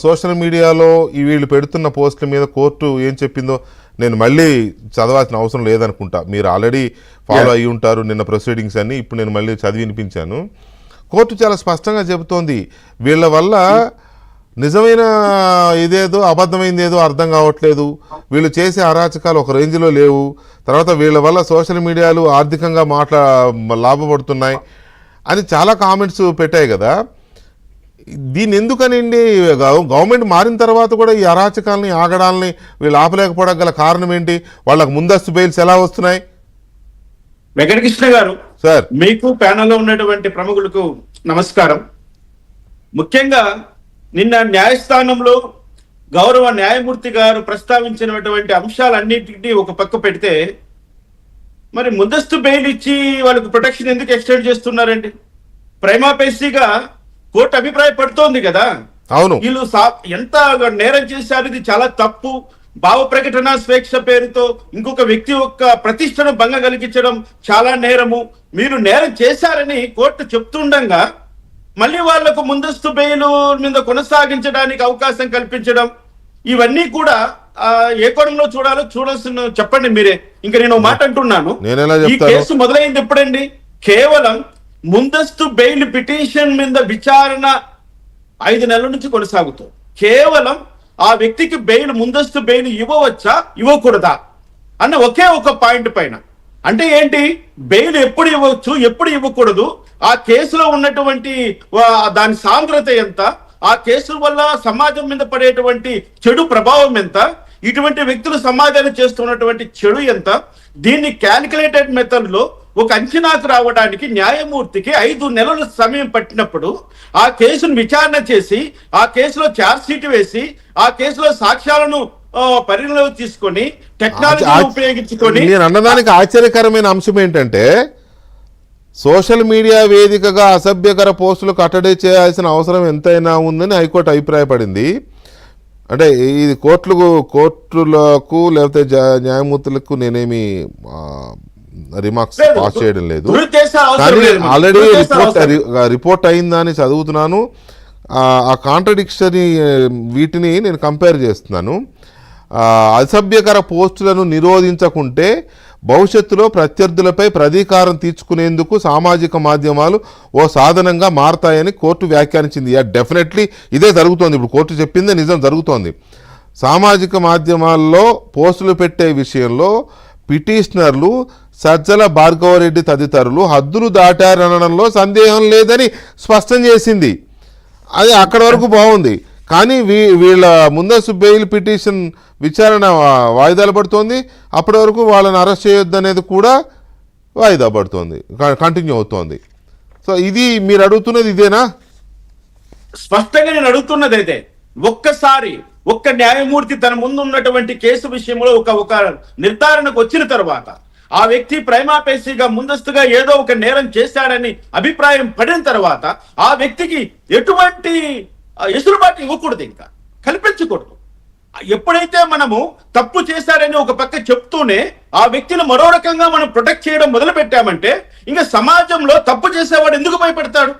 Social మీడియాలో ఈ వీళ్ళు పెడుతున్న పోస్టుల మీద కోర్టు ఏం చెప్పిందో నేను మళ్ళీ చదవాల్సిన అవసరం లేదనుకుంటా. మీరు ఆల్రెడీ ఫాలో అయ్యి ఉంటారు నిన్న ప్రొసీడింగ్స్ అన్ని. ఇప్పుడు నేను మళ్ళీ చదివి వినిపించాను. కోర్టు చాలా స్పష్టంగా చెబుతోంది, వీళ్ళ వల్ల నిజమైన ఇదేదో అబద్ధమైంది ఏదో అర్థం కావట్లేదు, వీళ్ళు చేసే అరాచకాలు ఒక రేంజ్లో లేవు, తర్వాత వీళ్ళ వల్ల సోషల్ మీడియాలు ఆర్థికంగా లాభపడుతున్నాయి అని చాలా కామెంట్స్ పెట్టాయి కదా. దీన్ని ఎందుకనండి గవర్నమెంట్ మారిన తర్వాత కూడా ఈ అరాచకాలని ఆగడాలని వీళ్ళు ఆపలేకపోవడం గల కారణం ఏంటి? వాళ్ళకు ముందస్తు బెయిల్స్ ఎలా వస్తున్నాయి? వెంకటకృష్ణ గారు సార్, మీకు ప్యానల్లో ఉన్నటువంటి ప్రముఖులకు నమస్కారం. ముఖ్యంగా నిన్న న్యాయస్థానంలో గౌరవ న్యాయమూర్తి గారు ప్రస్తావించినటువంటి అంశాలన్నింటినీ ఒక పక్క పెడితే, మరి ముందస్తు బెయిల్ ఇచ్చి వాళ్ళకు ప్రొటెక్షన్ ఎందుకు ఎక్స్టెండ్ చేస్తున్నారండి? ప్రైమా ఫేసీగా కోర్టు అభిప్రాయపడుతోంది కదా, అవును, వీళ్ళు ఎంత నేరం చేశారు, ఇది చాలా తప్పు, భావ ప్రకటన స్వేచ్ఛ పేరుతో ఇంకొక వ్యక్తి యొక్క ప్రతిష్టను భంగం కలిగించడం చాలా నేరము, మీరు నేరం చేశారని కోర్టు చెప్తుండగా మళ్ళీ వాళ్లకు ముందస్తు బెయిల్ మీద కొనసాగించడానికి అవకాశం కల్పించడం, ఇవన్నీ కూడా ఏ కోణంలో చూడాల్సిన చెప్పండి మీరే. ఇంకా నేను మాట అంటున్నాను, ఈ కేసు మొదలైంది ఎప్పుడండి? కేవలం ముందస్తు బెయిల్ పిటిషన్ మీద విచారణ 5 నెలల నుంచి కొనసాగుతుంది. కేవలం ఆ వ్యక్తికి బెయిల్ ముందస్తు బెయిల్ ఇవ్వవచ్చా ఇవ్వకూడదా అన్న ఒకే ఒక పాయింట్ పైన. అంటే ఏంటి, బెయిల్ ఎప్పుడు ఇవ్వచ్చు ఎప్పుడు ఇవ్వకూడదు, ఆ కేసులో ఉన్నటువంటి దాని సాంద్రత ఎంత, ఆ కేసు వల్ల సమాజం మీద పడేటువంటి చెడు ప్రభావం ఎంత, ఇటువంటి వ్యక్తులు సమాజాన్ని చేస్తున్నటువంటి చెడు ఎంత, దీన్ని క్యాలిక్యులేటెడ్ మెథడ్ లో ఒక అంచనాకు రావడానికి న్యాయమూర్తికి 5 నెలల సమయం పట్టినప్పుడు ఆ కేసును విచారణ చేసి ఆ కేసులో ఛార్జ్ షీట్ వేసి ఆ కేసులో సాక్ష్యాలను పరిగణలోకి తీసుకొని టెక్నాలజీ ఉపయోగించుకొని, నేను అన్నదానికి ఆశ్చర్యకరమైన అంశం ఏంటంటే, సోషల్ మీడియా వేదికగా అసభ్యకర పోస్టులు కట్టడి చేయాల్సిన అవసరం ఎంతైనా ఉందని హైకోర్టు అభిప్రాయపడింది. అంటే ఇది కోర్టులకు లేకపోతే న్యాయమూర్తులకు నేనేమి రిమార్క్స్ పాస్ చేయడం లేదు, కానీ ఆల్రెడీ రిపోర్ట్ అయిందని చదువుతున్నాను. ఆ కాంట్రడిక్షరీ వీటిని నేను కంపేర్ చేస్తున్నాను. అసభ్యకర పోస్టులను నిరోధించకుంటే భవిష్యత్తులో ప్రత్యర్థులపై ప్రతీకారం తీర్చుకునేందుకు సామాజిక మాధ్యమాలు ఓ సాధనంగా మారతాయని కోర్టు వ్యాఖ్యానించింది. డెఫినెట్లీ ఇదే జరుగుతోంది. ఇప్పుడు కోర్టు చెప్పిందే నిజం జరుగుతోంది. సామాజిక మాధ్యమాల్లో పోస్టులు పెట్టే విషయంలో పిటిషనర్లు సజ్జల భార్గవరెడ్డి తదితరులు హద్దులు దాటారనడంలో సందేహం లేదని స్పష్టం చేసింది. అది అక్కడి వరకు బాగుంది, కానీ వీళ్ళ ముందస్తు బెయిల్ పిటిషన్ విచారణ వాయిదాలు పడుతోంది. అప్పటి వరకు వాళ్ళని అరెస్ట్ చేయొద్దు అనేది కూడా వాయిదా పడుతోంది, కంటిన్యూ అవుతోంది. సో ఇది మీరు అడుగుతున్నది ఇదేనా? స్పష్టంగా నేను అడుగుతున్నది అయితే, ఒక్కసారి ఒక్క న్యాయమూర్తి తన ముందు ఉన్నటువంటి కేసు విషయంలో ఒక నిర్ధారణకు వచ్చిన తర్వాత ఆ వ్యక్తి ప్రైమా ఫేసీగా ముందస్తుగా ఏదో ఒక నేరం చేశాడని అభిప్రాయం పడిన తర్వాత ఆ వ్యక్తికి ఎటువంటి ఎసులుబాటు ఇవ్వకూడదు, ఇంకా కల్పించకూడదు. ఎప్పుడైతే మనము తప్పు చేశారని ఒక పక్క చెప్తూనే ఆ వ్యక్తిని మరో రకంగా మనం ప్రొటెక్ట్ చేయడం మొదలు పెట్టామంటే ఇంకా సమాజంలో తప్పు చేసేవాడు ఎందుకు భయపడతాడు?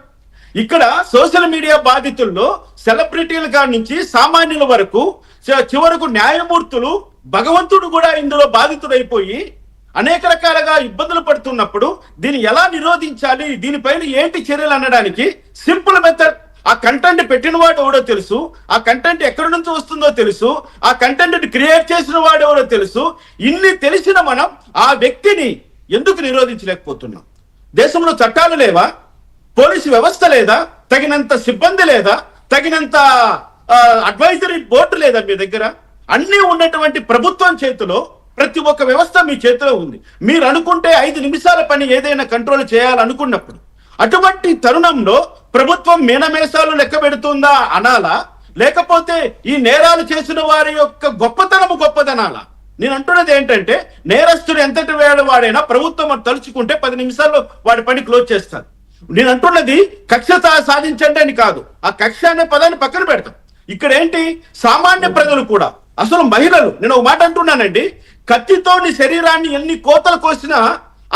ఇక్కడ సోషల్ మీడియా బాధితుల్లో సెలబ్రిటీల కాడి నుంచి సామాన్యుల వరకు చివరకు న్యాయమూర్తులు భగవంతుడు కూడా ఇందులో బాధితుడైపోయి అనేక రకాలుగా ఇబ్బందులు పడుతున్నప్పుడు దీన్ని ఎలా నిరోధించాలి, దీనిపైన ఏంటి చర్యలు అనడానికి సింపుల్ మెథడ్. ఆ కంటెంట్ పెట్టిన వాడు ఎవడో తెలుసు, ఆ కంటెంట్ ఎక్కడి నుంచి వస్తుందో తెలుసు, ఆ కంటెంట్ క్రియేట్ చేసిన వాడు ఎవడో తెలుసు. ఇన్ని తెలిసిన మనం ఆ వ్యక్తిని ఎందుకు నిరోధించలేకపోతున్నాం? దేశంలో చట్టాలు లేవా? పోలీసు వ్యవస్థ లేదా? తగినంత సిబ్బంది లేదా? తగినంత అడ్వైజరీ బోర్డు లేదా మీ దగ్గర? అన్నీ ఉన్నటువంటి ప్రభుత్వం చేతిలో, ప్రతి ఒక్క వ్యవస్థ మీ చేతిలో ఉంది. మీరు అనుకుంటే 5 నిమిషాల పని ఏదైనా కంట్రోల్ చేయాలనుకున్నప్పుడు అటువంటి తరుణంలో ప్రభుత్వం మీనమేషాలు లెక్క పెడుతుందా అనాలా, లేకపోతే ఈ నేరాలు చేసిన వారి యొక్క గొప్పతనాలా? నేను అంటున్నది ఏంటంటే, నేరస్తుడు ఎంతటి వాడైనా ప్రభుత్వం తలుచుకుంటే 10 నిమిషాల్లో వాడి పని క్లోజ్ చేస్తారు. నేను అంటున్నది కక్ష సాధించండి అని కాదు, ఆ కక్ష అనే పదాన్ని పక్కన పెడతాం. ఇక్కడ ఏంటి, సామాన్య ప్రజలు కూడా, అసలు మహిళలు, నేను ఒక మాట అంటున్నానండి, కత్తితోని శరీరాన్ని ఎన్ని కోతలు కోసినా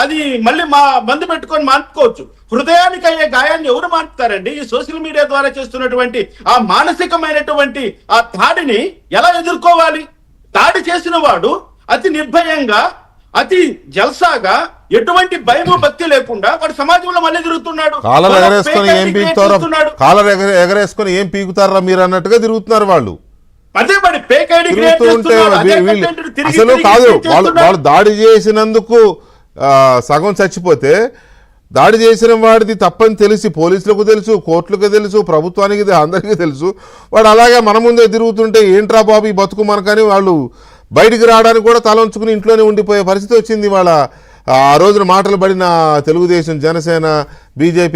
అది మళ్ళీ మా మందు పెట్టుకొని మార్చుకోవచ్చు. హృదయానికి అయ్యే గాయాన్ని ఎవరు మార్పుతారండి? ఈ సోషల్ మీడియా ద్వారా చేస్తున్నటువంటి ఆ మానసికమైనటువంటి ఆ దాడిని ఎలా ఎదుర్కోవాలి? దాడి చేసిన వాడు అతి నిర్భయంగా, అతి జల్సాగా, ఎటువంటి భయము భక్తి లేకుండా వాడు సమాజంలో మళ్ళీ తిరుగుతున్నాడు. కాలర్ ఎగరేసుకొని ఏం పీకుతారో, కాలర్ ఎగరేసుకొని ఏం పీకుతారా మీరు అన్నట్టుగా తిరుగుతున్నారు వాళ్ళు. అదే మరి ఫేక్ ఐడి క్రియేట్ తిరుగుతుంటే చేస్తున్నాడు. అదే వీళ్ళు content ని తిరిగి అసలు తిరిగి కాదు, feed చేస్తున్నాడు. వాళ్ళు దాడి చేసినందుకు సగం చచ్చిపోతే, దాడి చేసిన వాడిది తప్పని తెలిసి పోలీసులకు తెలుసు, కోర్టులకు తెలుసు, ప్రభుత్వానికి అందరికీ తెలుసు, వాడు అలాగే మన ముందే తిరుగుతుంటే ఏంట్రా బాబు ఈ బతుకు మనకని వాళ్ళు బయటికి రావడానికి కూడా తల ఉంచుకుని ఇంట్లోనే ఉండిపోయే పరిస్థితి వచ్చింది. వాళ్ళ ఆ రోజున మాటలు పడిన తెలుగుదేశం, జనసేన, బీజేపీ